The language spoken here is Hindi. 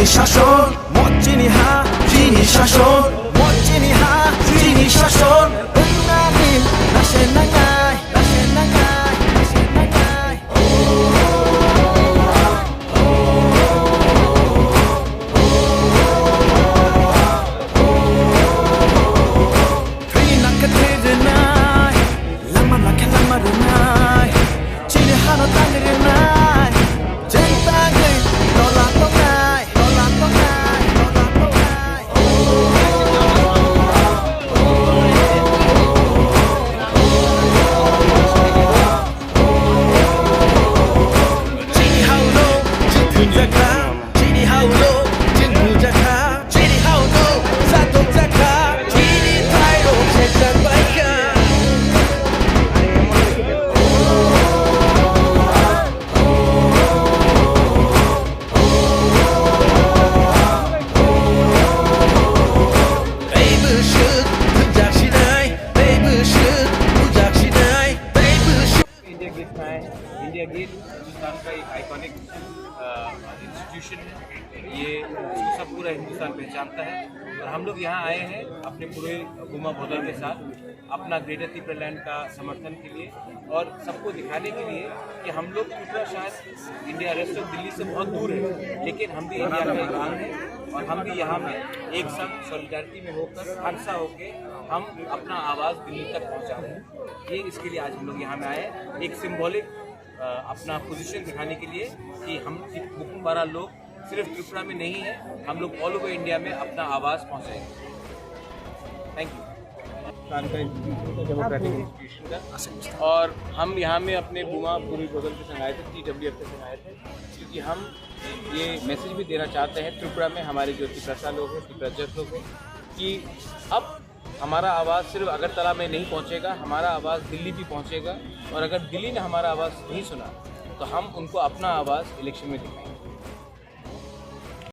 শাসন 멋진이 하 진이 শাসন 멋진이 하 진이 শাসন 은나님 나시 나가이 나시 나가이 나시 나가이 괜히 낙하들으나이 랑만 낙해 랑마르나이 진이 하나 땅들으나이 젠땅을 놀라똥나이 놀라똥나이 놀라똥나이 진이 하우로 진군자카 진이 하우로 진군자카 진이 하우로 사동자카 진이 타이로 책장바이카 इंडिया गेट में आए हैं। इंडिया गेट हिंदुस्तान का एक आइकॉनिक इंस्टीट्यूशन है। ये इसको सब पूरा हिंदुस्तान पहचानता है और हम लोग यहाँ आए हैं अपने पूरे गुमा बदल के साथ अपना ग्रेटर त्रिपुरा लैंड का समर्थन के लिए और सबको दिखाने के लिए कि हम लोग त्रिपुरा शायद इंडिया रेस्ट ऑफ दिल्ली से बहुत दूर है, लेकिन हम भी इंडिया का एक अंग है और हम भी यहाँ में एक साथ सॉलिडारिटी में होकर हंसा होकर हम अपना आवाज़ दिल्ली तक पहुँचा रहे हैं। ये इसके लिए आज हम लोग यहाँ में आए, एक सिंबॉलिक अपना पोजीशन दिखाने के लिए कि हम बुकुमबारा लोग सिर्फ त्रिपुरा में नहीं है, हम लोग ऑल ओवर इंडिया में अपना आवाज़ पहुँचाएंगे। Thank you. डेमोक्रेटिक इंस्टीट्यूशन का और हम यहाँ में अपने बुमा पूरी बदल के संग आए थे, TWF के संग आए थे, क्योंकि हम ये मैसेज भी देना चाहते हैं त्रिपुरा में हमारे जो त्रिपुरा लोग हैं, त्रिपुराजक लोग हैं, कि अब हमारा आवाज़ सिर्फ अगरतला में नहीं पहुंचेगा, हमारा आवाज़ दिल्ली भी पहुंचेगा और अगर दिल्ली ने हमारा आवाज़ नहीं सुना तो हम उनको अपना आवाज़ इलेक्शन में दिखाएंगे।